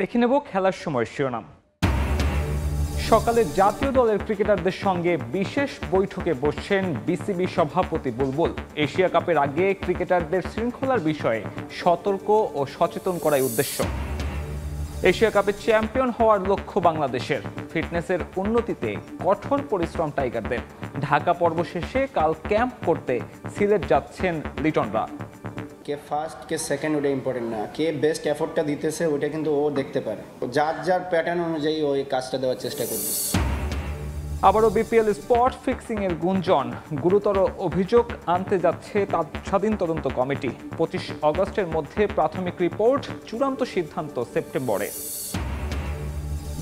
দেখে নেব খেলার সময় শিরোনাম। সকালে জাতীয় দলের ক্রিকেটারদের সঙ্গে বিশেষ বৈঠকে বসছেন বিসিবি সভাপতি বুলবুল। এশিয়া কাপের আগে ক্রিকেটারদের শৃঙ্খলার বিষয়ে সতর্ক ও সচেতন করাই উদ্দেশ্য। এশিয়া কাপে চ্যাম্পিয়ন হওয়ার লক্ষ্য বাংলাদেশের। ফিটনেসের উন্নতিতে কঠোর পরিশ্রম টাইগারদের। ঢাকা পর্ব শেষে কাল ক্যাম্প করতে সিলেট যাচ্ছেন লিটনরা। কে ফার্স্ট কে সেকেন্ড ওটা ইম্পর্টেন্ট না, কে বেস্ট এফোর্টটা দিতেছে ওটা কিন্তু ও দেখতে পারে। যার যার প্যাটার্ন অনুযায়ী ওই কাজটা দেওয়ার চেষ্টা করবে। আবারও বিপিএল স্পট ফিক্সিং এর গুঞ্জন। গুরুতর অভিযোগ আনতে যাচ্ছে স্বাধীন তদন্ত কমিটি। 25 অগস্টের মধ্যে প্রাথমিক রিপোর্ট, চূড়ান্ত সিদ্ধান্ত সেপ্টেম্বরে।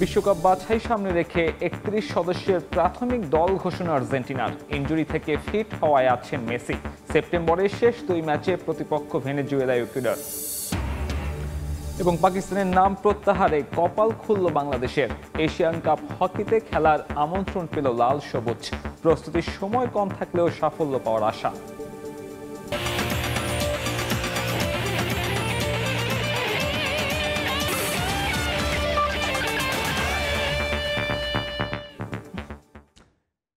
বিশ্বকাপ বাছাই সামনে রেখে 31 সদস্যের প্রাথমিক দল ঘোষণা আর্জেন্টিনার। ইনজুরি থেকে ফিট হওয়ায় আছেন মেসি। সেপ্টেম্বরের শেষ 2 ম্যাচে প্রতিপক্ষ ভেনেজুয়েলা, ইকুয়েডর। এবং পাকিস্তানের নাম প্রত্যাহারে কপাল খুলল বাংলাদেশের। এশিয়ান কাপ হকিতে খেলার আমন্ত্রণ পেল লাল সবুজ। প্রস্তুতির সময় কম থাকলেও সাফল্য পাওয়ার আশা।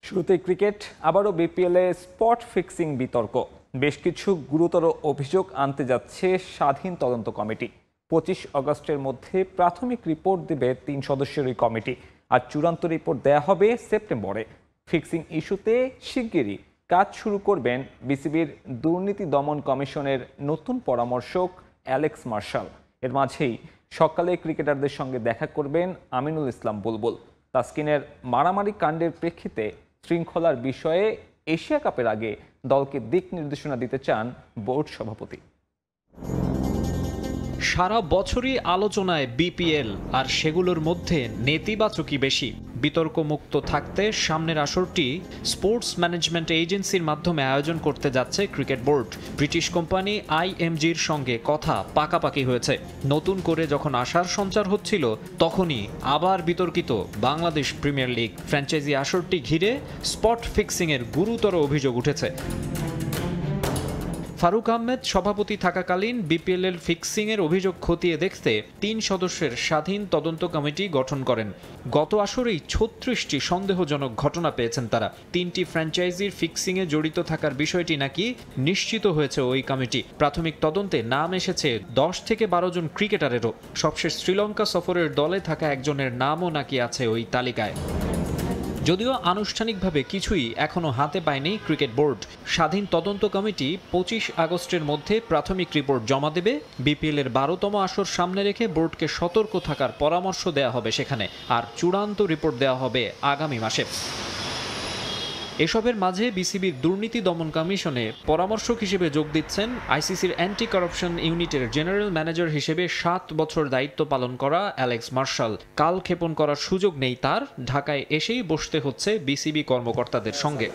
শুরুতে ক্রিকেট। আবারও বিপিএলে স্পট ফিক্সিং বিতর্ক। বেশ কিছু গুরুতর অভিযোগ আনতে যাচ্ছে স্বাধীন তদন্ত কমিটি। 25 অগস্টের মধ্যে প্রাথমিক রিপোর্ট দেবে 3 সদস্যের এই কমিটি, আর চূড়ান্ত রিপোর্ট দেয়া হবে সেপ্টেম্বরে। ফিক্সিং ইস্যুতে শিগগিরই কাজ শুরু করবেন বিসিবির দুর্নীতি দমন কমিশনের নতুন পরামর্শক অ্যালেক্স মার্শাল। এর মাঝেই সকালে ক্রিকেটারদের সঙ্গে দেখা করবেন আমিনুল ইসলাম বুলবুল। তাসকিনের মারামারি কাণ্ডের প্রেক্ষিতে শৃঙ্খলার বিষয়ে এশিয়া কাপের আগে দলকে দিক নির্দেশনা দিতে চান বোর্ড সভাপতি। সারা বছরই আলোচনায় বিপিএল, আর সেগুলোর মধ্যে নেতিবাচকই বেশি। বিতর্ক মুক্ত থাকতে সামনের আসরটি স্পোর্টস ম্যানেজমেন্ট এজেন্সির মাধ্যমে আয়োজন করতে যাচ্ছে ক্রিকেট বোর্ড। ব্রিটিশ কোম্পানি আইএমজির সঙ্গে কথা পাকাপাকি হয়েছে। নতুন করে যখন আশার সঞ্চার হচ্ছিল, তখনই আবার বিতর্কিত বাংলাদেশ প্রিমিয়ার লিগ। ফ্র্যাঞ্চাইজি আসরটি ঘিরে স্পট ফিক্সিংয়ের গুরুতর অভিযোগ উঠেছে। ফারুক আহমেদ সভাপতি থাকাকালীন বিপিএল-এর ফিক্সিংয়ের অভিযোগ খতিয়ে দেখতে 3 সদস্যের স্বাধীন তদন্ত কমিটি গঠন করেন। গত আসরেই 36টি সন্দেহজনক ঘটনা পেয়েছেন তারা। 3টি ফ্র্যাঞ্চাইজির ফিক্সিংয়ে জড়িত থাকার বিষয়টি নাকি নিশ্চিত হয়েছে ওই কমিটি। প্রাথমিক তদন্তে নাম এসেছে 10 থেকে 12 জন ক্রিকেটারেরও। সবশেষ শ্রীলঙ্কা সফরের দলে থাকা একজনের নামও নাকি আছে ওই তালিকায়। যদিও আনুষ্ঠানিকভাবে কিছুই এখনো হাতে পায়নি ক্রিকেট বোর্ড। স্বাধীন তদন্ত কমিটি 25 আগস্টের মধ্যে প্রাথমিক রিপোর্ট জমা দেবে। বিপিএল-এর 12তম আসর সামনে রেখে বোর্ডকে সতর্ক থাকার পরামর্শ দেওয়া হবে সেখানে, আর চূড়ান্ত রিপোর্ট দেওয়া হবে আগামী মাসে। এসবের মাঝে বিসিবির দুর্নীতি দমন কমিশনে পরামর্শক হিসেবে যোগ দিচ্ছেন আইসিসির অ্যান্টি কারাপশন ইউনিটের জেনারেল ম্যানেজার হিসেবে 7 বছর দায়িত্ব পালন করা অ্যালেক্স মার্শাল। কাল ক্ষেপণ করার সুযোগ নেই তার। ঢাকায় এসেই বসতে হচ্ছে বিসিবি কর্মকর্তাদের সঙ্গে।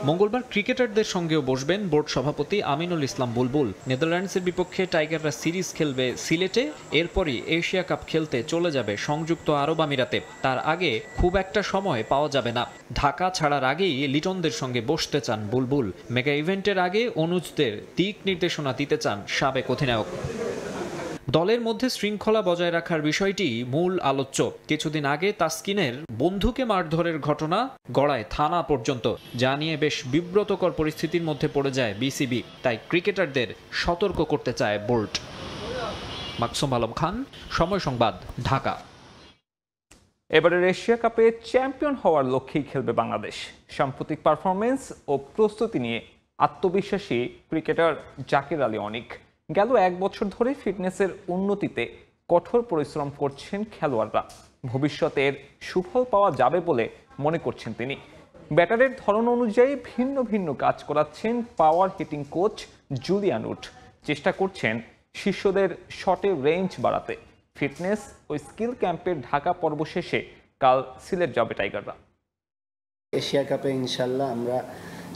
মঙ্গলবার ক্রিকেটারদের সঙ্গেও বসবেন বোর্ড সভাপতি আমিনুল ইসলাম বুলবুল। নেদারল্যান্ডসের বিপক্ষে টাইগাররা সিরিজ খেলবে সিলেটে। এরপরই এশিয়া কাপ খেলতে চলে যাবে সংযুক্ত আরব আমিরাতে। তার আগে খুব একটা সময় পাওয়া যাবে না। ঢাকা ছাড়ার আগেই লিটনদের সঙ্গে বসতে চান বুলবুল। মেগা ইভেন্টের আগে অনুজদের দিক নির্দেশনা দিতে চান সাবেক অধিনায়ক। দলের মধ্যে শৃঙ্খলা বজায় রাখার বিষয়টি মূল আলোচ্য। কিছুদিন আগে তাসকিনের বন্ধুকে মারধরের ঘটনা গড়ায় থানা পর্যন্ত, যা নিয়ে বেশ বিব্রতকর পরিস্থিতির মধ্যে পড়ে যায় বিসিবি। তাই ক্রিকেটারদের সতর্ক করতে চায় বোর্ড। মাকসুম আলম খান, সময় সংবাদ, ঢাকা। এবারের এশিয়া কাপে চ্যাম্পিয়ন হওয়ার লক্ষ্যেই খেলবে বাংলাদেশ। সাম্প্রতিক পারফরমেন্স ও প্রস্তুতি নিয়ে আত্মবিশ্বাসী ক্রিকেটার জাকির আলী অনিক। গেল 1 বছর ধরে ফিটনেসের উন্নতিতে কঠোর পরিশ্রম করছেন খেলোয়াড়রা। ভবিষ্যতের সুফল পাওয়া যাবে বলে মনে করছেন তিনি। ব্যাটারের ধরন অনুযায়ী ভিন্ন ভিন্ন কাজ করাচ্ছেন পাওয়ার হিটিং কোচ জুলিয়ান উড। চেষ্টা করছেন শিষ্যদের শটের রেঞ্জ বাড়াতে। ফিটনেস ও স্কিল ক্যাম্পের ঢাকা পর্ব শেষে কাল সিলেট যাবে টাইগাররা। এশিয়া কাপে ইনশাল্লাহ আমরা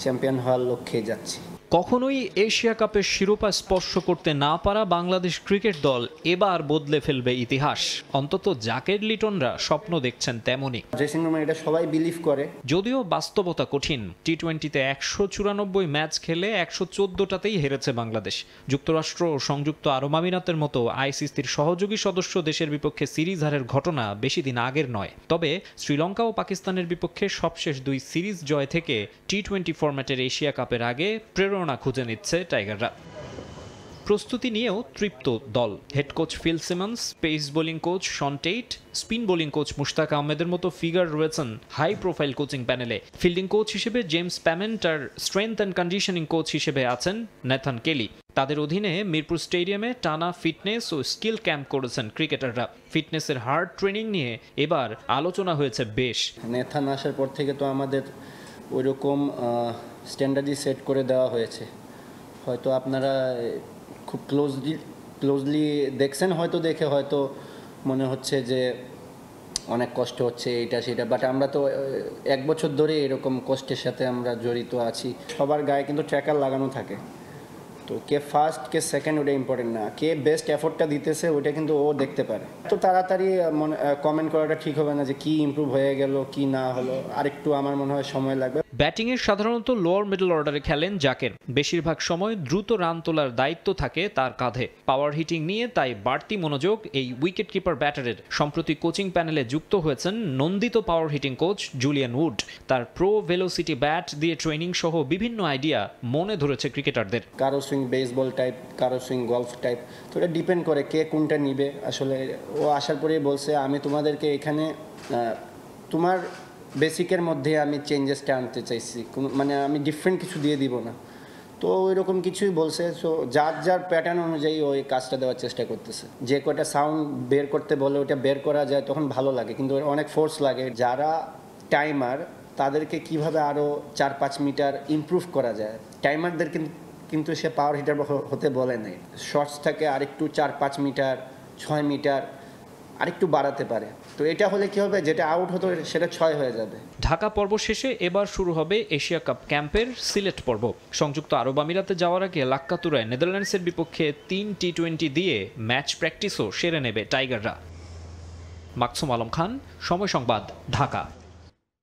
চ্যাম্পিয়ন হওয়ার লক্ষ্যে যাচ্ছি। কখনোই এশিয়া কাপের শিরোপা স্পর্শ করতে না পারা বাংলাদেশ ক্রিকেট দল এবার বদলে ফেলবে ইতিহাস। অন্তত জাকের লিটনরা স্বপ্ন দেখছেন তেমনই। ড্রেসিং রুমে এটা সবাই বিলিভ করে। যদিও বাস্তবতা কঠিন। টি-20তে 194 ম্যাচ খেলে 114টাতেই হেরেছে বাংলাদেশ। যুক্তরাষ্ট্র ও সংযুক্ত আরব আমিরাতের মতো আইসিসির সহযোগী সদস্য দেশের বিপক্ষে সিরিজ হারের ঘটনা বেশি দিন আগের নয়। তবে শ্রীলঙ্কা ও পাকিস্তানের বিপক্ষে সবশেষ 2 সিরিজ জয় থেকে টি-20 ফরম্যাটের এশিয়া কাপের আগে প্রেরণা খুঁজে নিচ্ছে টাইগাররা। প্রস্তুতি নিয়েও তৃপ্ত দল। Head coach Phil Simmons, pace bowling coach Shaun Tait, spin bowling coach Mushtaq আহমেদের মতো ফিগার রয়েছেন হাই প্রোফাইল কোচিং প্যানেলে। ফিল্ডিং কোচ হিসেবে জেমস প্যামেন্ট আর স্ট্রেংথ অ্যান্ড কন্ডিশনিং কোচ হিসেবে আছেন নেথান কেলি। তাদের অধীনে মিরপুর স্টেডিয়ামে টানা ফিটনেস ও স্কিল ক্যাম্প করেছেন ক্রিকেটাররা। ফিটনেসের হার্ড ট্রেনিং নিয়ে এবার আলোচনা হয়েছে বেশ। নেথান আসার পর থেকে তো আমাদের ওইরকম স্ট্যান্ডার্ডই সেট করে দেওয়া হয়েছে। হয়তো আপনারা খুব ক্লোজলি দেখছেন, হয়তো দেখে হয়তো মনে হচ্ছে যে অনেক কষ্ট হচ্ছে এইটা সেটা, বাট আমরা তো 1 বছর ধরে এরকম কষ্টের সাথে আমরা জড়িত আছি। সবার গায়ে কিন্তু ট্র্যাকার লাগানো থাকে, তো কে ফার্স্ট কে সেকেন্ড ওটা ইম্পর্টেন্ট না, কে বেস্ট এফোর্টটা দিতেছে ওটা কিন্তু ও দেখতে পারে। তো তাড়াতাড়ি কমেন্ট করাটা ঠিক হবে না যে কি ইমপ্রুভ হয়ে গেল কি না হলো, আরেকটু আমার মনে হয় সময় লাগবে। ব্যাটিংয়ে সাধারণত লোয়ার মিডল অর্ডারে খেলেন জাকের। বেশিরভাগ সময় দ্রুত রান তোলার দায়িত্ব থাকে তার কাঁধে। পাওয়ার হিটিং নিয়ে তাই বাড়তি মনোযোগ এই উইকেট কিপার ব্যাটারের। সম্প্রতি কোচিং প্যানেলে যুক্ত হয়েছেন নন্দিত power hitting coach Julian Wood. তার প্রো ভেলোসিটি ব্যাট দিয়ে ট্রেনিং সহ বিভিন্ন আইডিয়া মনে ধরেছে ক্রিকেটারদের। কারো সুইং বেসবল টাইপ, কারো সুইং গলফ টাইপ, তো এটা ডিপেন্ড করে কে কোনটা নিবে। আসলে ও আসার পরেই বলছে আমি তোমাদেরকে এখানে তোমার বেসিকের মধ্যে আমি চেঞ্জেসটা আনতে চাইছি, মানে আমি ডিফারেন্ট কিছু দিয়ে দিব না। তো ওই রকম কিছুই বলছে। সো যার প্যাটার্ন অনুযায়ী ওই কাজটা দেওয়ার চেষ্টা করতেছে। যে কয়টা সাউন্ড বের করতে বলে ওটা বের করা যায় তখন ভালো লাগে, কিন্তু অনেক ফোর্স লাগে। যারা টাইমার তাদেরকে কিভাবে আরও 4-5 মিটার ইমপ্রুভ করা যায়, টাইমারদের কিন্তু সে পাওয়ার হিটার হতে বলে নাই। শর্টস থাকে আরেকটু 4-5 মিটার 6 মিটার আরেকটু বাড়াতে পারে। তো এটা হলে কি হবে, যেটা আউট হতো সেটা 6 হয়ে যাবে। ঢাকা পর্ব শেষে এবার শুরু হবে এশিয়া কাপ ক্যাম্পের সিলেট পর্ব। সংযুক্ত আরব আমিরাতে যাওয়ার আগে লাক্কাতুরায় নেদারল্যান্ডসের বিপক্ষে 3 টি-20 দিয়ে ম্যাচ প্র্যাকটিসও সেরে নেবে টাইগাররা। মাকসুম আলম খান, সময় সংবাদ, ঢাকা।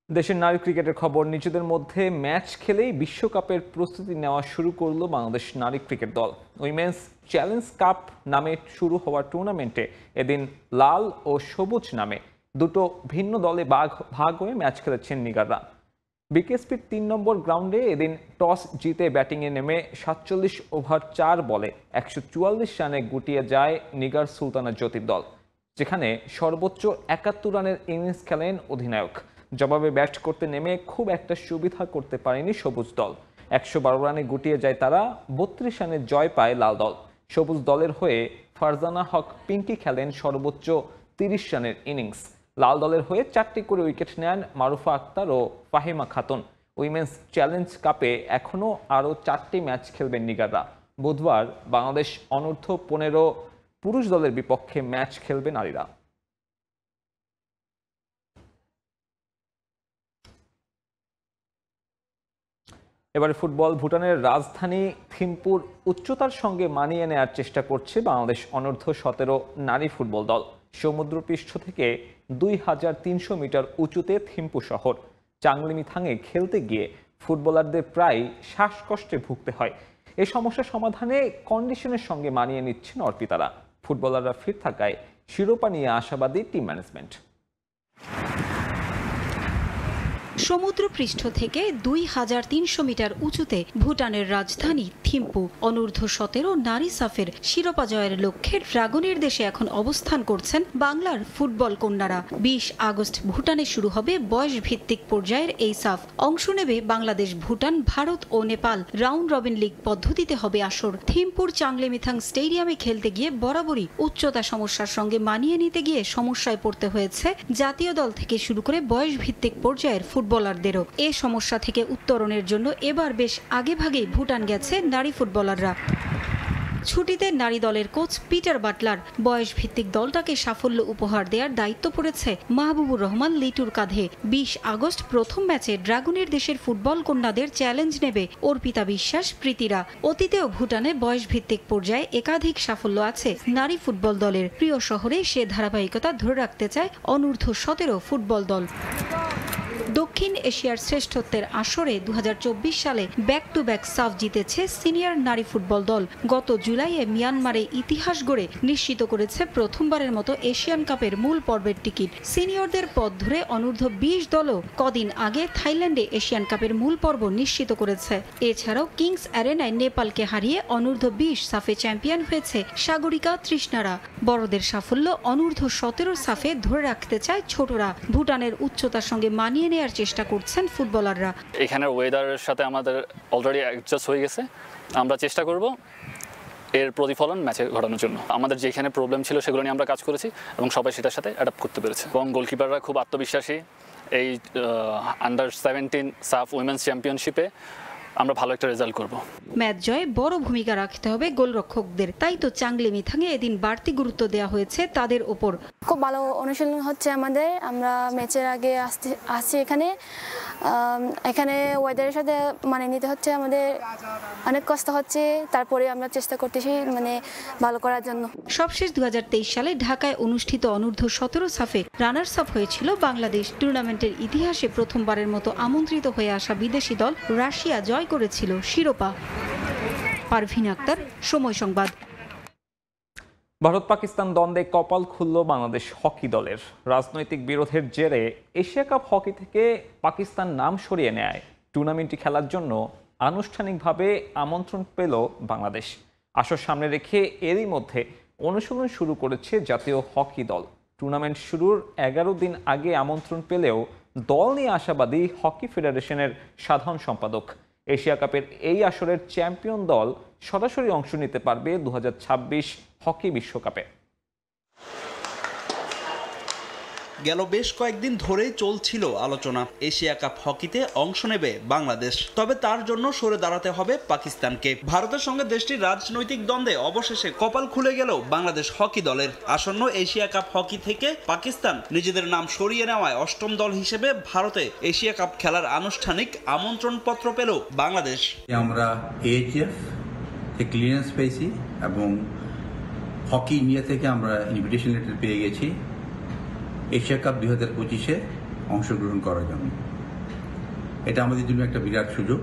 দেশের নারী ক্রিকেটের খবর। নিজেদের মধ্যে ম্যাচ খেলেই বিশ্বকাপের প্রস্তুতি নেওয়া শুরু করলো বাংলাদেশ নারী ক্রিকেট দল। উইমেন্স চ্যালেঞ্জ কাপ নামে শুরু হওয়া টুর্নামেন্টে এদিন লাল ও সবুজ নামে দুটো ভিন্ন দলে ভাগ হয়ে ম্যাচ খেলেছেন নিগাররা। বিকেএসপির 3 নম্বর গ্রাউন্ডে এদিন টস জিতে ব্যাটিংয়ে নেমে 47 ওভার 4 বলে 144 রানে গুটিয়ে যায় নিগার সুলতানা জ্যোতির দল, যেখানে সর্বোচ্চ 71 রানের ইনিংস খেলেন অধিনায়ক। জবাবে ব্যাট করতে নেমে খুব একটা সুবিধা করতে পারেনি সবুজ দল। 112 রানে গুটিয়ে যায় তারা। 32 রানে জয় পায় লাল দল। সবুজ দলের হয়ে ফারজানা হক পিঙ্কি খেলেন সর্বোচ্চ 30 রানের ইনিংস। লাল দলের হয়ে 4টি করে উইকেট নেন মারুফা আক্তার ও ফাহিমা খাতুন। উইমেন্স চ্যালেঞ্জ কাপে এখনও আরও 4টি ম্যাচ খেলবেন নিগাররা। বুধবার বাংলাদেশ অনূর্ধ্ব 15 পুরুষ দলের বিপক্ষে ম্যাচ খেলবে নারীরা। এবারে ফুটবল। ভুটানের রাজধানী থিম্পুর উচ্চতার সঙ্গে মানিয়ে নেওয়ার চেষ্টা করছে বাংলাদেশ অনূর্ধ্ব 17 নারী ফুটবল দল। সমুদ্রপৃষ্ঠ থেকে 2300 মিটার উঁচুতে থিম্পু শহর। চাংলিমিথাংয়ে খেলতে গিয়ে ফুটবলারদের প্রায় শ্বাসকষ্টে ভুগতে হয়। এই সমস্যা সমাধানে কন্ডিশনের সঙ্গে মানিয়ে নিচ্ছেন অর্পিতারা। ফুটবলাররা ফিট থাকায় শিরোপা নিয়ে আশাবাদী টিম ম্যানেজমেন্ট। সমুদ্রপৃষ্ঠ থেকে 2300 মিটার উঁচুতে ভুটানের রাজধানী থিম্পু অনূর্ধ্ব 17 নারী সাফের শিরোপা জয়ের লক্ষ্যে ড্রাগনের দেশে এখন অবস্থান করছেন বাংলার ফুটবল কন্যারা। 20 আগস্ট ভুটানে শুরু হবে বয়স ভিত্তিক পর্যায়ের এই সাফ। অংশ নেবে বাংলাদেশ, ভুটান, ভারত ও নেপাল। রাউন্ড রবিন লিগ পদ্ধতিতে হবে আসর। থিম্পুর চাংলিমিথাং স্টেডিয়ামে খেলতে গিয়ে বরাবরই উচ্চতা সমস্যার সঙ্গে মানিয়ে নিতে গিয়ে সমস্যায় পড়তে হয়েছে জাতীয় দল থেকে শুরু করে বয়স ভিত্তিক পর্যায়ের ফুটবলারদেরও। এ সমস্যা থেকে উত্তরণের জন্য এবার বেশ আগেভাগেই ভুটান গেছে নারী ফুটবলাররা। ছুটিতে নারী দলের কোচ পিটার বাটলার বয়স ভিত্তিক দলটাকে সাফল্য উপহার দেওয়ার দায়িত্ব পড়েছে মাহবুবুর রহমান লিটুর কাঁধে। 20 আগস্ট প্রথম ম্যাচে ড্রাগনের দেশের ফুটবল কন্যাদের চ্যালেঞ্জ নেবে অর্পিতা বিশ্বাস প্রীতিরা। অতীতেও ভুটানে বয়স ভিত্তিক পর্যায়ে একাধিক সাফল্য আছে নারী ফুটবল দলের। প্রিয় শহরে সে ধারাবাহিকতা ধরে রাখতে চায় অনূর্ধ্ব-17 ফুটবল দল। দক্ষিণ এশিয়ার শ্রেষ্ঠত্বের আসরে 2024 সালে ব্যাক টু ব্যাক সাফ জিতেছে সিনিয়র নারী ফুটবল দল। গত জুলাইয়ে মিয়ানমারে ইতিহাস গড়ে নিশ্চিত করেছে প্রথমবারের মতো এশিয়ান কাপের মূল পর্বের টিকিট। সিনিয়রদের পথ ধরে অনূর্ধ্ব 20 দলও কদিন আগে থাইল্যান্ডে এশিয়ান কাপের মূল পর্ব নিশ্চিত করেছে। এছাড়াও কিংস অ্যারেনায় নেপালকে হারিয়ে অনূর্ধ্ব 20 সাফে চ্যাম্পিয়ন হয়েছে সাগরিকা তৃষ্ণারা। বড়দের সাফল্য অনূর্ধ্ব-17 সাফে ধরে রাখতে চায় ছোটরা। ভুটানের উচ্চতার সঙ্গে মানিয়ে নেওয়ার চেষ্টা করছেন ফুটবলাররা। এখানের ওয়েদারের সাথে আমাদের অলরেডি অ্যাডজাস্ট হয়ে গেছে। আমরা চেষ্টা করব এর প্রতিফলন ম্যাচে ঘটানোর জন্য। আমাদের যেখানে প্রবলেম ছিল সেগুলো নিয়ে আমরা কাজ করেছি এবং সবাই সেটার সাথে অ্যাডাপ্ট করতে পেরেছে। এবং গোলকিপাররা খুব আত্মবিশ্বাসী। এই আন্ডার 17 সাফ উইমেন্স চ্যাম্পিয়নশিপে আমরা ভালো একটা রেজাল্ট করব। ম্যাচ জয়ে বড় ভূমিকা রাখতে হবে গোলরক্ষকদের। তাই তো চাংলি মিথাঙে এদিন বাড়তি গুরুত্ব দেওয়া হয়েছে তাদের ওপর। খুব ভালো অনুশীলন হচ্ছে আমাদের। আমরা ম্যাচের আগে আসছি এখানে ওয়েদারের সাথে মানে নিতে হচ্ছে, আমাদের অনেক কষ্ট হচ্ছে। তারপরে আমরা চেষ্টা করতেছি মানে ভালো করার জন্য। সবশেষ 2023 সালে ঢাকায় অনুষ্ঠিত অনূর্ধ্ব-17 সাফে রানার্স আপ হয়েছিল বাংলাদেশ। টুর্নামেন্টের ইতিহাসে প্রথমবারের মতো আমন্ত্রিত হয়ে আসা বিদেশি দল রাশিয়া জয় করেছিল শিরোপা। পারভিন আক্তার, সময় সংবাদ। ভারত পাকিস্তান দ্বন্দ্বে কপাল খুলল বাংলাদেশ হকি দলের। রাজনৈতিক বিরোধের জেরে এশিয়া কাপ হকি থেকে পাকিস্তান নাম সরিয়ে নেয় টুর্নামেন্টটি খেলার জন্য আনুষ্ঠানিকভাবে আমন্ত্রণ পেল বাংলাদেশ। আসর সামনে রেখে এরই মধ্যে অনুশীলন শুরু করেছে জাতীয় হকি দল। টুর্নামেন্ট শুরুর 11 দিন আগে আমন্ত্রণ পেলেও দল নিয়ে আশাবাদী হকি ফেডারেশনের সাধারণ সম্পাদক। এশিয়া কাপের এই আসরের চ্যাম্পিয়ন দল সরাসরি অংশ নিতে পারবে 2026 হকি বিশ্বকাপে। গেল বেশ কয়েকদিন ধরেই চলছিল আলোচনা এশিয়া কাপ হকিতে অংশ নেবে বাংলাদেশ, তবে তার জন্য সরে দাঁড়াতে হবে পাকিস্তানকে। ভারতের সঙ্গে দেশটির রাজনৈতিক দ্বন্দ্বে অবশেষে কপাল খুলে গেল বাংলাদেশ হকি দলের। আসন্ন এশিয়া কাপ হকি থেকে পাকিস্তান নিজেদের নাম সরিয়ে নেওয়ায় অষ্টম দল হিসেবে ভারতে এশিয়া কাপ খেলার আনুষ্ঠানিক আমন্ত্রণ পত্র পেল বাংলাদেশ। আমরা এএইচএফ থেকে ক্লিয়ারেন্স পেয়েছি এবং হকি ইন্ডিয়া থেকে আমরা ইনভিটেশন লেটার পেয়ে গেছি এশিয়া কাপ 2025-এ অংশগ্রহণ করার জন্য। এটা আমাদের জন্য একটা বিরাট সুযোগ।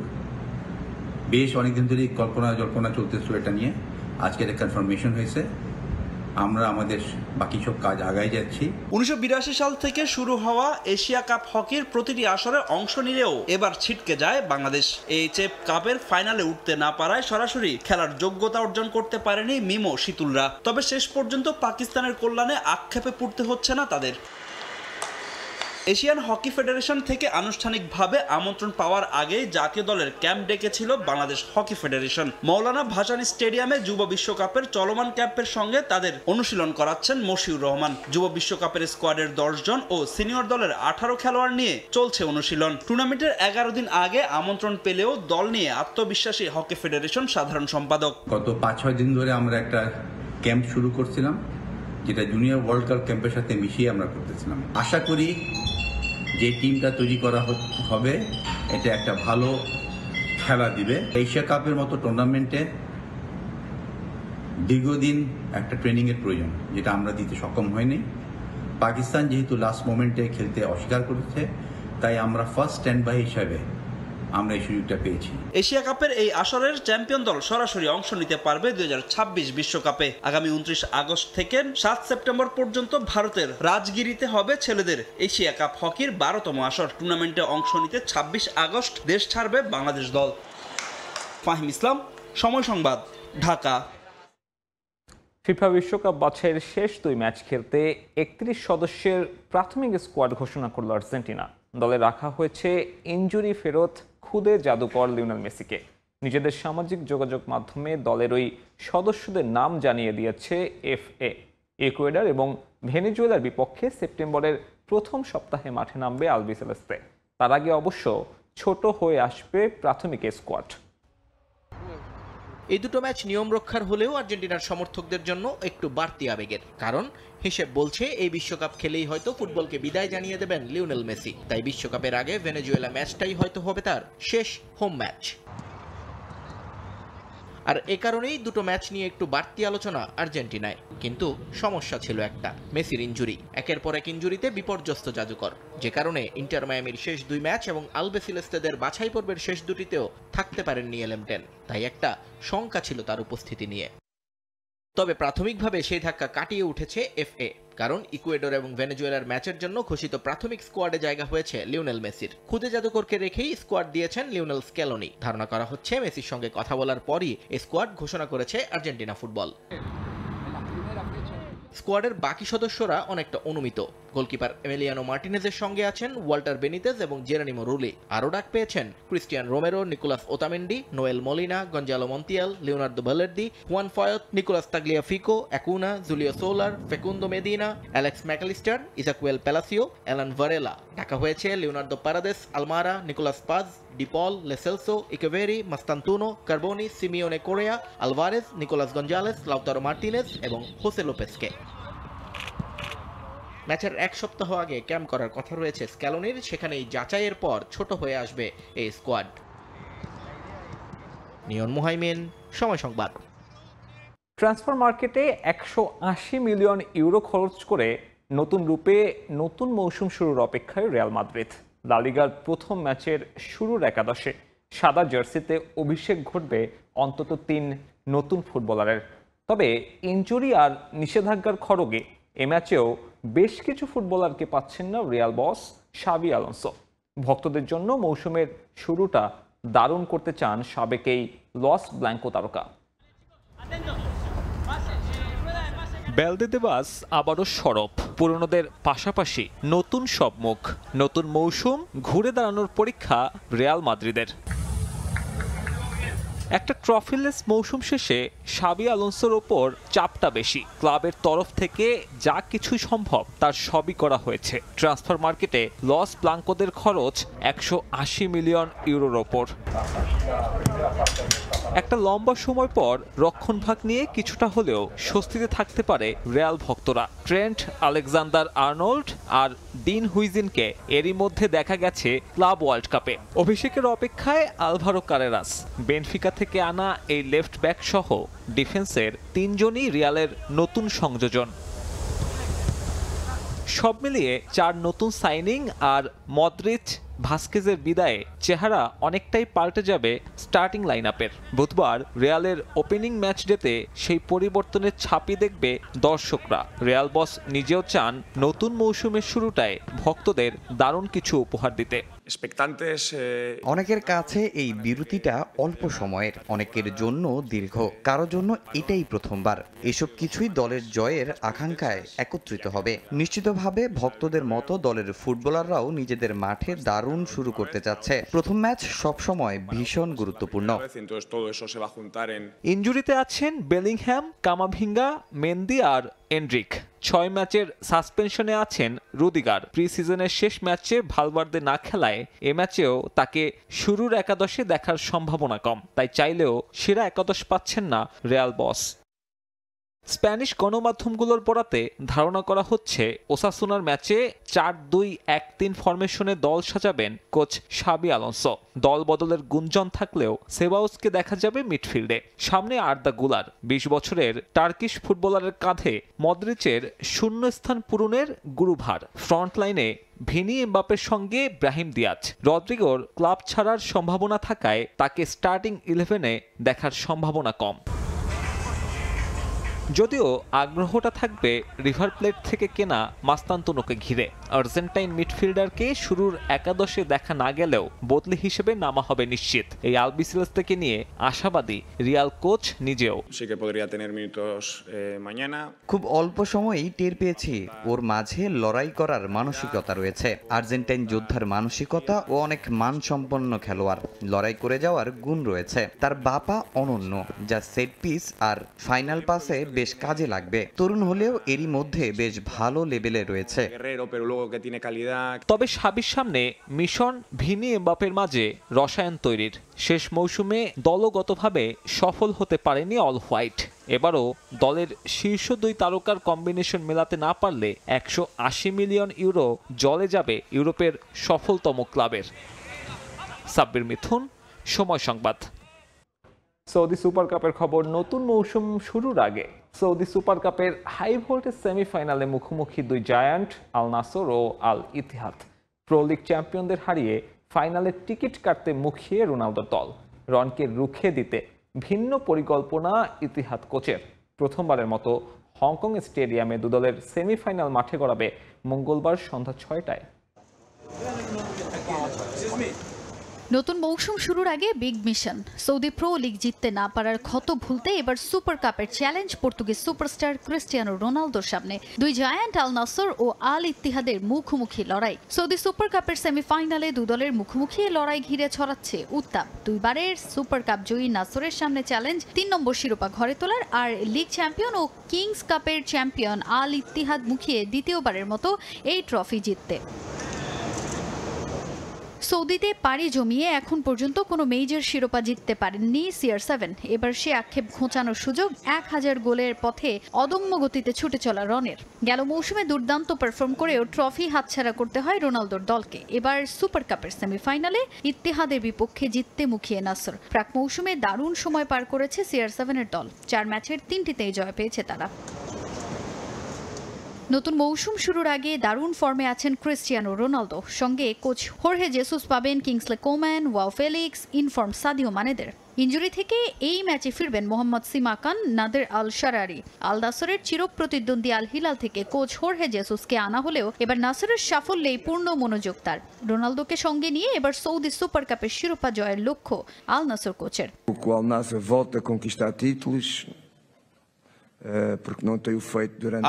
বেশ অনেকদিন ধরেই জল্পনা চলতেছিল এটা নিয়ে। আজকে এটা কনফার্মেশন হয়েছে। আমরা আমাদের বাকি সব কাজ আগায় যাচ্ছি। 1982 সাল থেকে শুরু হওয়া এশিয়া কাপ হকির প্রতিটি আসরে অংশ নিলেও এবার ছিটকে যায় বাংলাদেশ। এইচএফ কাপের ফাইনালে উঠতে না পারায় সরাসরি খেলার যোগ্যতা অর্জন করতে পারেনি মিমো শীতুলরা। তবে শেষ পর্যন্ত পাকিস্তানের কল্যাণে আক্ষেপে পড়তে হচ্ছে না তাদের। এশিয়ান হকি ফেডারেশন থেকে আনুষ্ঠানিকভাবে আমন্ত্রণ পাওয়ার আগেই জাতীয় দলের ক্যাম্প ডেকেছিল বাংলাদেশ হকি ফেডারেশন। মৌলানা ভাসানী স্টেডিয়ামে যুব বিশ্বকাপের চলমান ক্যাম্পের সঙ্গে তাদের অনুশীলন করাচ্ছেন মশিউর রহমান। যুব বিশ্বকাপের স্কোয়াডের 10 জন ও সিনিয়র দলের 18 খেলোয়াড় নিয়ে চলছে অনুশীলন। টুর্নামেন্টের 11 দিন আগে আমন্ত্রণ পেলেও দল নিয়ে আত্মবিশ্বাসী হকি ফেডারেশন সাধারণ সম্পাদক। গত 5-6 দিন ধরে আমরা একটা ক্যাম্প শুরু করছিলাম, যেটা জুনিয়র ওয়ার্ল্ড কাপ ক্যাম্পের সাথে মিশিয়ে আমরা করতেছিলাম। আশা করি যে টিমটা তৈরি করা হবে এটা একটা ভালো খেলা দিবে। এশিয়া কাপের মতো টুর্নামেন্টে দীর্ঘদিন একটা ট্রেনিংয়ের প্রয়োজন, যেটা আমরা দিতে সক্ষম হয়নি। পাকিস্তান যেহেতু লাস্ট মোমেন্টে খেলতে অস্বীকার করেছে, তাই আমরা ফার্স্ট স্ট্যান্ড বাই হিসাবে আমরা এই সুযোগটা পেয়েছি। এশিয়া কাপের এই আসরের চ্যাম্পিয়ন দল সরাসরি অংশ নিতে পারবে 2026 বিশ্বকাপে। আগামী 29 আগস্ট থেকে 7 সেপ্টেম্বর পর্যন্ত ভারতের রাজগিরিতে হবে ছেলেদের এশিয়া কাপ হকির 12তম আসর। টুর্নামেন্টে অংশ নিতে 26 আগস্ট দেশ ছাড়বে বাংলাদেশ দল। ফাহিম ইসলাম, সময় সংবাদ, ঢাকা। ফিফা বিশ্বকাপ বাছাইয়ের শেষ 2 ম্যাচ খেলতে 31 সদস্যের প্রাথমিক স্কোয়াড ঘোষণা করল আর্জেন্টিনা। দলে রাখা হয়েছে ইনজুরি ফেরত খুদে জাদুকর লিওনেল মেসিকে। নিজেদের সামাজিক যোগাযোগ মাধ্যমে দলের ওই সদস্যদের নাম জানিয়ে দিয়েছে এফএ। ইকুয়েডর এবং ভেনেজুয়েলার বিপক্ষে সেপ্টেম্বরের প্রথম সপ্তাহে মাঠে নামবে আলবিসেলেস্তে। তার আগে অবশ্য ছোট হয়ে আসবে প্রাথমিক স্কোয়াড। এই দুটো ম্যাচ নিয়ম রক্ষার হলেও আর্জেন্টিনার সমর্থকদের জন্য একটু বাড়তি আবেগের, কারণ হিসেব বলছে এই বিশ্বকাপ খেলেই হয়তো ফুটবলকে বিদায় জানিয়ে দেবেন লিওনেল মেসি। তাই বিশ্বকাপের আগে ভেনেজুয়েলা ম্যাচটাই হয়তো হবে তার শেষ হোম ম্যাচ। আর এ কারণেই দুটো ম্যাচ নিয়ে একটু বাড়তি আলোচনা আর্জেন্টিনায়। কিন্তু সমস্যা ছিল একটা, মেসির ইনজুরি। একের পর এক ইনজুরিতে বিপর্যস্ত জাদুকর, যে কারণে ইন্টার মায়ামির শেষ 2 ম্যাচ এবং আলবেসিলেস্তেদের বাছাই পর্বের শেষ দুটিতেও থাকতে পারেননি এলএম10। তাই একটা শঙ্কা ছিল তার উপস্থিতি নিয়ে। তবে প্রাথমিকভাবে সেই ধাক্কা কাটিয়ে উঠেছে এফএ, কারণ ইকুয়েডর এবং ভেনেজুয়েলার ম্যাচের জন্য ঘোষিত প্রাথমিক স্কোয়াডে জায়গা হয়েছে লিওনেল মেসির। খুদে জাদুকরকে রেখেই স্কোয়াড দিয়েছেন লিওনেল স্ক্যালোনি। ধারণা করা হচ্ছে মেসির সঙ্গে কথা বলার পরই এই স্কোয়াড ঘোষণা করেছে আর্জেন্টিনা ফুটবল। স্কোয়াডের বাকি সদস্যরা অনেকটা অনুমিত। গোলকিপার এমিলিয়ানো মার্টিনেজের সঙ্গে আছেন ওয়াল্টার বেনিতেজ এবং জেরানিমো রুলি। আরও ডাক পেয়েছেন Cristian Romero, Nicolas Otamendi, Nahuel Molina, Gonzalo Montiel, Leonardo Balerdi, Juan Foyth, Nicolas Tagliafico, Acuna, Julio Soler, Facundo Medina, Alex Mac Allister, Ezequiel Palacios, Alan Varela. ডাকা হয়েছে Leonardo Paredes, Almada, Nicolas Paz, De Paul, Lo Celso, Echeverri, Mastantuono, Carboni, Simeone Correa, Alvarez, Nicolas Gonzalez, Lautaro Martinez এবং Jose লোপেসকে। ম্যাচের 1 সপ্তাহ আগে camp করার কথা রয়েছে স্ক্যালোনির, সেখানেই যাচাইয়ের পর ছোট হয়ে আসবে এই স্কোয়াড। নিয়ন মুহাইমিন, সময় সংবাদ। ট্রান্সফার মার্কেটে 180 মিলিয়ন ইউরো খরচ করে নতুন রূপে নতুন মৌসুম শুরুর অপেক্ষায় রিয়াল মাদ্রিদ। লা লিগার প্রথম ম্যাচের শুরুর একাদশে সাদা জার্সিতে অভিষেক ঘটবে অন্তত 3 নতুন ফুটবলারের। তবে ইনজুরি আর নিষেধাজ্ঞার খড়গে এ ম্যাচেও বেশ কিছু ফুটবলারকে পাচ্ছেন না রিয়াল বস শাবি আলোনসো। ভক্তদের জন্য মৌসুমের শুরুটা দারুণ করতে চান সাবেক এই লস ব্ল্যাঙ্কো তারকা। বেলদেদেবাস আবারও সরব, পুরনোদের পাশাপাশি নতুন সব মুখ। নতুন মৌসুম ঘুরে দাঁড়ানোর পরীক্ষা রিয়াল মাদ্রিদের। একটা ট্রফিলেস মৌসুম শেষে শাবি আলোনসোর ওপর চাপটা বেশি। ক্লাবের তরফ থেকে যা কিছু সম্ভব তার সবই করা হয়েছে। ট্রান্সফার মার্কেটে লস ব্লাঙ্কোদের খরচ 180 মিলিয়ন ইউরোর ওপর। একটা লম্বা সময় পর রক্ষণভাগ নিয়ে কিছুটা হলেও স্বস্তিতে থাকতে পারে রিয়াল ভক্তরা। ট্রেন্ট আলেকজান্ডার আর্নল্ড আর ডিন হুইজিনকে এরই মধ্যে দেখা গেছে ক্লাব ওয়ার্ল্ড কাপে। অভিষেকের অপেক্ষায় আলভারো কারেরাস। বেনফিকা থেকে আনা এই লেফট ব্যাক সহ ডিফেন্সের 3 জনই রিয়ালের নতুন সংযোজন। সব মিলিয়ে 4 নতুন সাইনিং আর মদ্রিচ ভাস্কেজের বিদায়ে চেহারা অনেকটাই পাল্টে যাবে স্টার্টিং লাইন আপের। বুধবার রিয়ালের ওপেনিং ম্যাচ ডেতে সেই পরিবর্তনের ছাপই দেখবে দর্শকরা। রিয়াল বস নিজেও চান নতুন মৌসুমের শুরুটায় ভক্তদের দারুণ কিছু উপহার দিতে। অনেকের কাছে এই বিরতিটা অল্প সময়ের, অনেকের জন্য দীর্ঘ, কারো জন্য এটাই প্রথমবার। এসব কিছুই দলের জয়ের আকাঙ্ক্ষায় একত্রিত হবে। নিশ্চিতভাবে ভক্তদের মতো দলের ফুটবলাররাও নিজেদের মাঠে দারুণ শুরু করতে যাচ্ছে। প্রথম ম্যাচ সবসময় ভীষণ গুরুত্বপূর্ণ। ইনজুরিতে আছেন বেলিংহ্যাম, কামাভিঙ্গা, মেন্দি আর এন্ড্রিক। 6 ম্যাচের সাসপেনশনে আছেন রুদিগার। প্রি সিজনের শেষ ম্যাচে ভালভার্দে না খেলায় এ ম্যাচেও তাকে শুরুর একাদশে দেখার সম্ভাবনা কম। তাই চাইলেও সেরা একাদশ পাচ্ছেন না রিয়াল বস। স্প্যানিশ গণমাধ্যমগুলোর বরাতে ধারণা করা হচ্ছে ওসাসুনার ম্যাচে 4-2-1-3 ফরমেশনে দল সাজাবেন কোচ শাবি আলোনসো। দল বদলের গুঞ্জন থাকলেও সেবাউসকে দেখা যাবে মিডফিল্ডে। সামনে আর্দা গুলার। 20 বছরের টার্কিশ ফুটবলারের কাঁধে মদ্রিচের শূন্যস্থান পূরণের গুরুভার। ফ্রন্ট লাইনে ভিনি এমবাপের সঙ্গে ব্রাহিম দিয়াজ। রদ্রিগোর ক্লাব ছাড়ার সম্ভাবনা থাকায় তাকে স্টার্টিং 11-এ দেখার সম্ভাবনা কম। যদিও আগ্রহটা থাকবে রিভার প্লেট থেকে কেনা মাস্তান্তুনোকে ঘিরে। আর্জেন্টাইন মিডফিল্ডারকে শুরুর একাদশে দেখা না গেলেও বদলি হিসেবে নামা হবে নিশ্চিত। এই আলবিসেলেস্তেকে নিয়ে আশাবাদী রিয়াল কোচ নিজেও। খুব অল্প সময়েই টের পেয়েছি ওর মাঝে লড়াই করার মানসিকতা রয়েছে। আর্জেন্টাইন যোদ্ধার মানসিকতা ও অনেক মানসম্পন্ন খেলোয়াড়, লড়াই করে যাওয়ার গুণ রয়েছে। তার বাপা অনন্য, যা সেট পিস আর ফাইনাল পাসে বেশ কাজে লাগবে। তরুণ হলেও এরই মধ্যে বেশ ভালো লেভেলে রয়েছে। তবে সাবির সামনে মিশন ভিনি এমবাপের মাঝে রসায়ন তৈরির। শেষ মৌসুমে দলগতভাবে সফল হতে পারেনি অল হোয়াইট। এবারও দলের শীর্ষ দুই তারকার কম্বিনেশন মেলাতে না পারলে 180 মিলিয়ন ইউরো জলে যাবে ইউরোপের সফলতম ক্লাবের। সাব্বির মিথুন, সময় সংবাদ। সৌদি সুপার কাপের খবর। নতুন মৌসুম শুরুর আগে সৌদি সুপার কাপের হাই ভোল্টেজ সেমিফাইনালে মুখোমুখি দুই জায়ান্ট আল নাসর ও আল ইতিহাদ। প্রো লিগ চ্যাম্পিয়নদের হারিয়ে ফাইনালের টিকিট কাটতে মুখিয়ে রোনালদোর দল। রনকে রুখে দিতে ভিন্ন পরিকল্পনা ইতিহাদ কোচের। প্রথমবারের মতো হংকং স্টেডিয়ামে দুদলের সেমিফাইনাল মাঠে গড়াবে মঙ্গলবার সন্ধ্যা 6টায়। নতুন মৌসুম শুরুর আগে big mission. Saudi pro league জিততে না পারার ক্ষত ভুলতে এবার সুপার কাপের চ্যালেঞ্জ পর্তুগিজ সুপারস্টার ক্রিস্টিয়ানো রোনালদোর সামনে। দুই জায়ান্ট আল নাসর ও আল ইত্তিহাদের মুখোমুখি লড়াই। সৌদি সুপার কাপের সেমিফাইনালে দুদলের মুখোমুখি লড়াই ঘিরে ছড়াচ্ছে উত্তাপ। দুইবারের সুপার কাপ জয়ী নাসরের সামনে চ্যালেঞ্জ 3 নম্বর শিরোপা ঘরে তোলার, আর লিগ চ্যাম্পিয়ন ও কিংস কাপের চ্যাম্পিয়ন আল ইত্তিহাদ মুখিয়ে দ্বিতীয়বারের মতো এই ট্রফি জিততে। সৌদিতে পাড়ি জমিয়ে এখন পর্যন্ত কোনো মেজর শিরোপা জিততে পারেননি CR7। এবার সে আক্ষেপ ঘোচানোর সুযোগ 1000 গোলের পথে অদম্য গতিতে ছুটে চলা রনের। গেল মৌসুমে দুর্দান্ত পারফর্ম করেও ট্রফি হাতছাড়া করতে হয় রোনালদোর দলকে। এবার সুপার কাপের সেমিফাইনালে ইত্তেহাদের বিপক্ষে জিততে মুখিয়ে নাসর। প্রাক মৌসুমে দারুণ সময় পার করেছে CR7-এর দল। 4 ম্যাচের 3টিতেই জয় পেয়েছে তারা। নতুন মৌসুম শুরুর আগে দারুণ ফর্মে আছেন ক্রিস্টিয়ানো রোনালদো। সঙ্গে কোচ হোর্হে জেসুস পাবেন Kingsley Coman, Joao Felix, in form Sadio মানেদের। ইনজুরি থেকে এই ম্যাচে ফিরবেন Mohammed Simakan, Nader Al Sharari. আল নাসরের চিরপ্রতিদ্বন্দ্বী আল হিলাল থেকে কোচ হোর্হে জেসুসকে আনা হলেও এবার নাসরের সাফল্যেই পূর্ণ মনোযোগ তার। রোনালদোকে সঙ্গে নিয়ে এবার সৌদি সুপার কাপের শিরোপা জয়ের লক্ষ্য আল নাসর কোচের।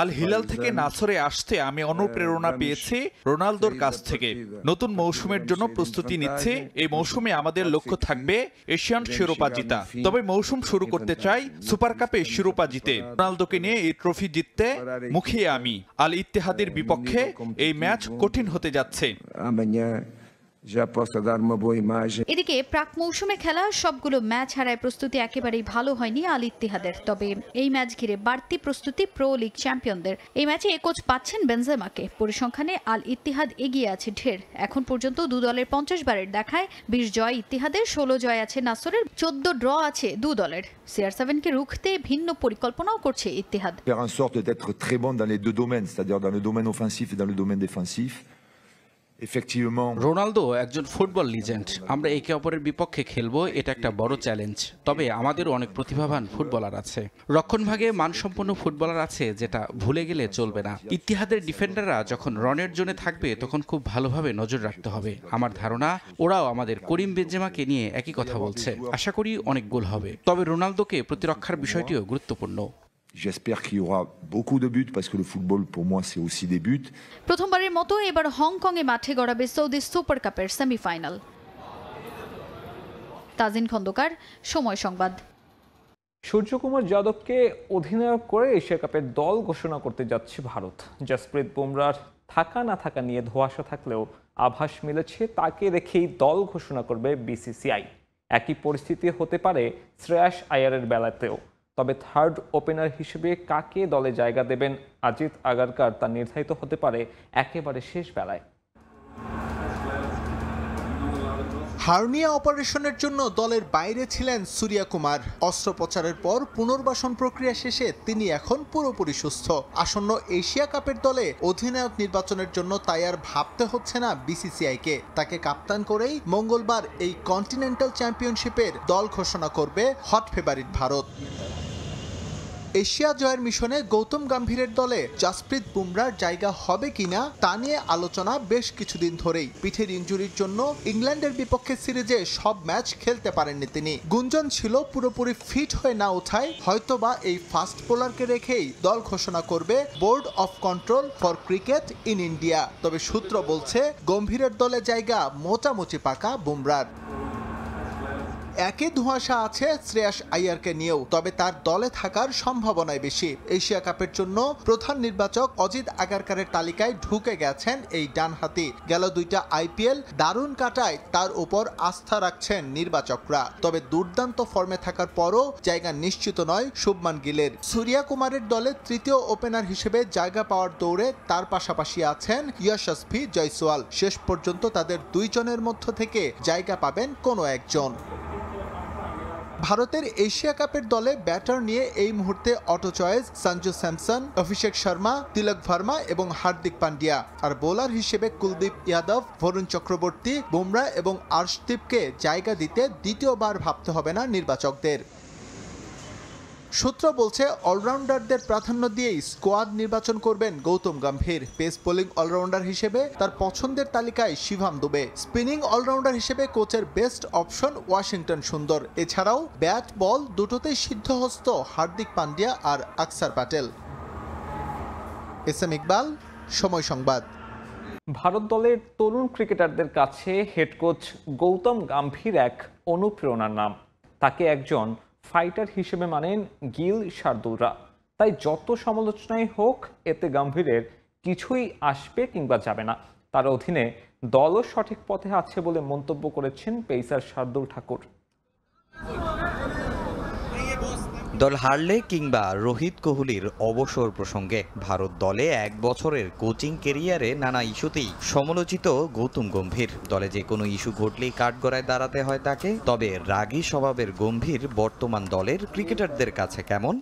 আল হিলাল থেকে নাসরে আসতে আমি অনুপ্রেরণা পেয়েছি রোনালদোর কাছ থেকে। নতুন মৌসুমের জন্য প্রস্তুতি নিচ্ছে। এই মৌসুমে আমাদের লক্ষ্য থাকবে এশিয়ান শিরোপা জিতা। তবে মৌসুম শুরু করতে চাই সুপার কাপে শিরোপা জিতে। রোনালদোকে নিয়ে এই ট্রফি জিততে মুখিয়ে আমি। আল ইত্তেহাদের বিপক্ষে এই ম্যাচ কঠিন হতে যাচ্ছে। এদিকে প্রাক মৌসুমে খেলা সবগুলো ম্যাচ হারায় প্রস্তুতি একেবারেই ভালো হয়নি আল ইত্তিহাদের। তবে এই ম্যাচ ঘিরে বাড়তি প্রস্তুতি প্রো লিগ চ্যাম্পিয়নদের। এই ম্যাচে কোচ পাচ্ছেন বেনজেমাকে। পরিসংখ্যানে আল ইত্তিহাদ এগিয়ে আছে ঢের। এখন পর্যন্ত দু দলের 50 বারের দেখায় 20 জয় ইত্তিহাদের, 16 জয় আছে নাসরের, 14 ড্র আছে দু দলের। CR7-কে রুখতে ভিন্ন পরিকল্পনাও করছে ইত্তিহাদ। রোনালদো একজন ফুটবল লিজেন্ড। আমরা একে অপরের বিপক্ষে খেলবো, এটা একটা বড় চ্যালেঞ্জ। তবে আমাদেরও অনেক প্রতিভাবান ফুটবলার আছে, রক্ষণভাগে মানসম্পন্ন ফুটবলার আছে, যেটা ভুলে গেলে চলবে না। ইত্তিহাদের ডিফেন্ডাররা যখন রনের জোনে থাকবে তখন খুব ভালোভাবে নজর রাখতে হবে। আমার ধারণা ওরাও আমাদের করিম বেনজেমাকে নিয়ে একই কথা বলছে। আশা করি অনেক গোল হবে। তবে রোনালদোকে প্রতিরক্ষার বিষয়টিও গুরুত্বপূর্ণ। J'espère qu'il y aura beaucoup de buts parce que le football pour moi c'est aussi des buts. প্রথমবারের মতো এবার হংকংয়ে মাঠে গড়াবে সৌদি সুপার কাপের সেমিফাইনাল। তাজিন খন্দকার, সময় সংবাদ। সূর্যকুমার যাদবকে অধিনায়ক করে এশিয়া কাপের দল ঘোষণা করতে যাচ্ছে ভারত। জসপ্রীত বুমরার থাকা না থাকা নিয়ে ধোঁয়াশা থাকলেও আভাস মিলেছে তাকে রেখেই দল ঘোষণা করবে BCCI। একই পরিস্থিতি হতে পারে শ্রেয়াস আয়ারের বেলাতেও। তবে থার্ড ওপেনার হিসেবে কাকে দলে জায়গা দেবেন অজিত আগারকার তা নির্ধারিত হতে পারে একেবারে শেষ বেলায়। হার্নিয়া অপারেশনের জন্য দলের বাইরে ছিলেন সূর্যকুমার। অস্ত্রোপচারের পর পুনর্বাসন প্রক্রিয়া শেষে তিনি এখন পুরোপুরি সুস্থ। আসন্ন এশিয়া কাপের দলে অধিনায়ক নির্বাচনের জন্য তাই আর ভাবতে হচ্ছে না BCCI-কে। তাকে কাপ্তান করেই মঙ্গলবার এই কন্টিনেন্টাল চ্যাম্পিয়নশিপের দল ঘোষণা করবে হট ফেভারিট ভারত। এশিয়া জয়ের মিশনে গৌতম গম্ভীরের দলে জসপ্রীত বুমরার জায়গা হবে কিনা তা নিয়ে আলোচনা বেশ কিছুদিন ধরেই। পিঠের ইনজুরির জন্য ইংল্যান্ডের বিপক্ষে সিরিজে সব ম্যাচ খেলতে পারেননি তিনি। গুঞ্জন ছিল পুরোপুরি ফিট হয়ে না ওঠায় হয়তোবা এই ফাস্ট বোলারকে রেখেই দল ঘোষণা করবে board of control for cricket in India. তবে সূত্র বলছে গম্ভীরের দলে জায়গা মোটামুটি পাকা বুমরার। একই ধোঁয়াশা আছে শ্রেয়াস আইয়ারকে নিয়েও, তবে তার দলে থাকার সম্ভাবনাই বেশি। এশিয়া কাপের জন্য প্রধান নির্বাচক অজিত আগারকারের তালিকায় ঢুকে গেছেন এই ডানহাতি। গেল 2টা আইপিএল দারুণ কাটায় তার উপর আস্থা রাখছেন নির্বাচকরা। তবে দুর্দান্ত ফর্মে থাকার পরও জায়গা নিশ্চিত নয় শুভমান গিলের। সূর্যা কুমারের দলে তৃতীয় ওপেনার হিসেবে জায়গা পাওয়ার দৌড়ে তার পাশাপাশি আছেন যশস্বী জয়সওয়াল। শেষ পর্যন্ত তাদের 2 জনের মধ্য থেকে জায়গা পাবেন কোনো একজন। ভারতের এশিয়া কাপের দলে ব্যাটার নিয়ে এই মুহূর্তে auto choice Sanju Samson, Abhishek Sharma, তিলক ভার্মা এবং হার্দিক পান্ডিয়া। আর বোলার হিসেবে কুলদীপ যাদব, বরুণ চক্রবর্তী, বুমরা এবং আর্শদীপকে জায়গা দিতে দ্বিতীয়বার ভাবতে হবে না নির্বাচকদের। সূত্র বলছে অলরাউন্ডারদের প্রাধান্য দিয়েই স্কোয়াড নির্বাচন করবেন Gautam Gambhir. Pace bowling allrounder হিসেবে তার পছন্দের তালিকায় শিভাম দুবে, স্পিনিং অলরাউন্ডার হিসেবে কোচের বেস্ট অপশন ওয়াশিংটন সুন্দর। এছাড়াও ব্যাট বল দুটোতেই সিদ্ধহস্ত হার্দিক পান্ডিয়া আর আকসার প্যাটেল। এস এম ইকবাল, সময় সংবাদ। ভারত দলের তরুণ ক্রিকেটারদের কাছে হেড কোচ গৌতম গম্ভীর এক অনুপ্রেরণার নাম। তাকে একজন ফাইটার হিসেবে মানেন গিল শার্দুলরা। তাই যত সমালোচনাই হোক, এতে গম্ভীরের কিছুই আসবে কিংবা যাবে না। তার অধীনে দলও সঠিক পথে আছে বলে মন্তব্য করেছেন পেসার শার্দুল ঠাকুর। দল হারলে কিংবা রোহিত কোহলির অবসর প্রসঙ্গে ভারত দলে 1 বছরের কোচিং কেরিয়ারে নানা ইস্যুতেই সমালোচিত গৌতম গম্ভীর। দলে যে কোনো ইস্যু ঘটলেই কাঠগড়ায় দাঁড়াতে হয় তাকে। তবে রাগী স্বভাবের গম্ভীর বর্তমান দলের ক্রিকেটারদের কাছে কেমন?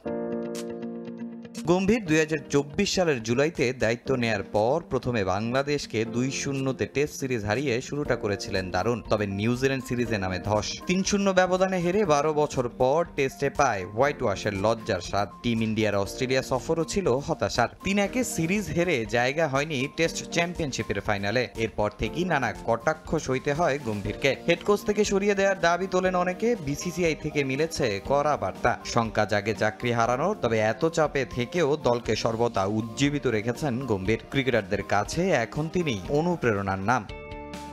গম্ভীর 2024 সালের জুলাইতে দায়িত্ব নেয়ার পর প্রথমে বাংলাদেশকে 2-0 টেস্ট সিরিজ হারিয়ে শুরুটা করেছিলেন দারুণ। তবে নিউজিল্যান্ড সিরিজে নামে ধস। 3-0 ব্যবধানে হেরে 12 বছর পর টেস্টে পায় হোয়াইট ওয়াশের লজ্জার স্বাদ। টিম ইন্ডিয়ার অস্ট্রেলিয়া সফরও ছিল হতাশার। 3-1 সিরিজ হেরে জায়গা হয়নি টেস্ট চ্যাম্পিয়নশিপের ফাইনালে। এরপর থেকেই নানা কটাক্ষ সইতে হয় গম্ভীরকে। হেড কোচ থেকে সরিয়ে দেওয়ার দাবি তোলেন অনেকে। বিসিসিআই থেকে মিলেছে কড়া বার্তা। শঙ্কা জাগে চাকরি হারানোর। তবে এত চাপে থেকে দলকে সর্বদা উজ্জীবিত রেখেছেন গম্ভীর। ক্রিকেটারদের কাছে এখন তিনি অনুপ্রেরণার নাম।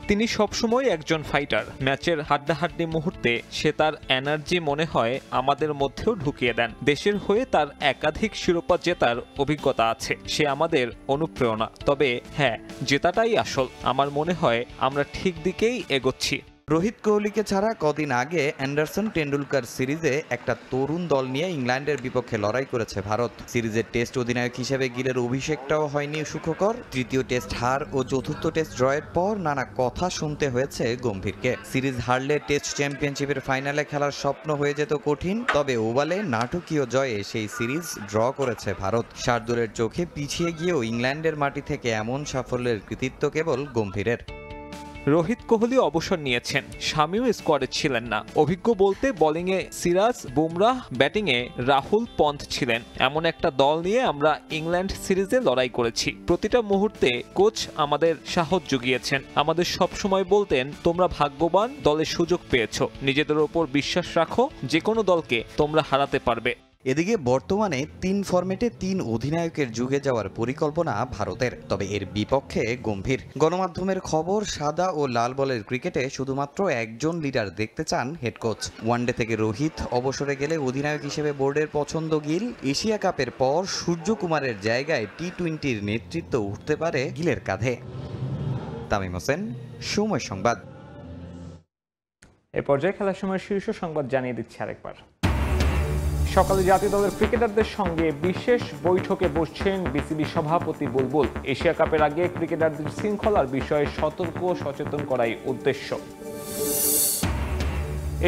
তিনি সবসময় একজন ফাইটার। ম্যাচের হাড্ডাহাড্ডি মুহূর্তে সে তার এনার্জি মনে হয় আমাদের মধ্যেও ঢুকিয়ে দেন। দেশের হয়ে তার একাধিক শিরোপা জেতার অভিজ্ঞতা আছে। সে আমাদের অনুপ্রেরণা। তবে হ্যাঁ, জেতাটাই আসল। আমার মনে হয় আমরা ঠিক দিকেই এগোচ্ছি। রোহিত কোহলিকে ছাড়া কদিন আগে অ্যান্ডারসন টেন্ডুলকার সিরিজে একটা তরুণ দল নিয়ে ইংল্যান্ডের বিপক্ষে লড়াই করেছে ভারত। সিরিজের টেস্ট অধিনায়ক হিসেবে গিলের অভিষেকটাও হয়নি সুখকর। তৃতীয় টেস্ট হার ও চতুর্থ টেস্ট ড্রয়ের পর নানা কথা শুনতে হয়েছে গম্ভীরকে। সিরিজ হারলে টেস্ট চ্যাম্পিয়নশিপের ফাইনালে খেলার স্বপ্ন হয়ে যেত কঠিন। তবে ওভালে নাটকীয় জয়ে সেই সিরিজ ড্র করেছে ভারত। শার্দুলের চোখে পিছিয়ে গিয়েও ইংল্যান্ডের মাটি থেকে এমন সাফল্যের কৃতিত্ব কেবল গম্ভীরের। রোহিত কোহলি অবসর নিয়েছেন, শামিও স্কোয়াডে ছিলেন না। অভিজ্ঞ বলতে বোলিংয়ে সিরাজ, বুমরাহ, ব্যাটিংয়ে রাহুল পন্থ ছিলেন। এমন একটা দল নিয়ে আমরা ইংল্যান্ড সিরিজে লড়াই করেছি। প্রতিটা মুহূর্তে কোচ আমাদের সাহস জুগিয়েছেন। আমাদের সবসময় বলতেন, তোমরা ভাগ্যবান, দলে সুযোগ পেয়েছ, নিজেদের ওপর বিশ্বাস রাখো, যে কোনো দলকে তোমরা হারাতে পারবে। এদিকে বর্তমানে 3 ফরম্যাটে 3 অধিনায়কের যুগে যাওয়ার পরিকল্পনা ভারতের। তবে এর বিপক্ষে গম্ভীর। গণমাধ্যমের খবর, সাদা ও লাল বলের ক্রিকেটে শুধুমাত্র একজন লিডার দেখতে চান হেড কোচ। ওয়ানডে থেকে রোহিত অবসরে গেলে অধিনায়ক হিসেবে বোর্ডের পছন্দ গিল। এশিয়া কাপের পর সূর্যকুমারের জায়গায় টি-20 নেতৃত্ব উঠতে পারে গিলের কাঁধে। তামিম হোসেন, সময় সংবাদ। এ পর্যায়ে খেলার সময় শীর্ষ সংবাদ জানিয়ে দিচ্ছি আরেকবার। সকালে জাতীয় দলের ক্রিকেটারদের সঙ্গে বিশেষ বৈঠকে বসছেন বিসিবি সভাপতি বুলবুল। এশিয়া কাপের আগে ক্রিকেটারদের শৃঙ্খলার বিষয়ে সতর্ক সচেতন করাই উদ্দেশ্য।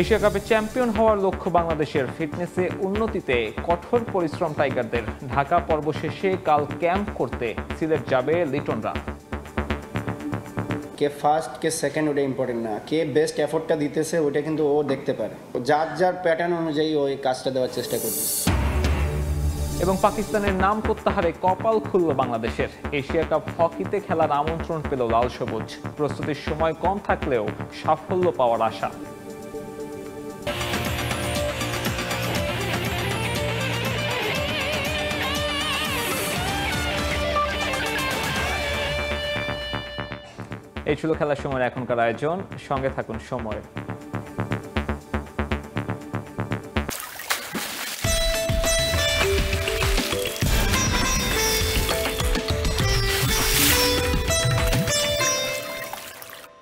এশিয়া কাপে চ্যাম্পিয়ন হওয়ার লক্ষ্য বাংলাদেশের। ফিটনেসে উন্নতিতে কঠোর পরিশ্রম টাইগারদের। ঢাকা পর্ব শেষে কাল ক্যাম্প করতে সিলেট যাবে লিটনরা। কে ফার্স্ট কে সেকেন্ড ওটা ইম্পর্টেন্ট না, কে বেস্ট এফোর্টটা দিতেছে ওটা কিন্তু ও দেখতে পারে। যার যার প্যাটার্ন অনুযায়ী ওই কাজটা দেওয়ার চেষ্টা করতেছে। এবং পাকিস্তানের নাম প্রত্যাহারে কপাল খুলল বাংলাদেশের। এশিয়া কাপ হকিতে খেলার আমন্ত্রণ পেল লাল সবুজ। প্রস্তুতির সময় কম থাকলেও সাফল্য পাওয়ার আশা। এই ছিল খেলার সময়ের এখনকার আয়োজন। সঙ্গে থাকুন সময়।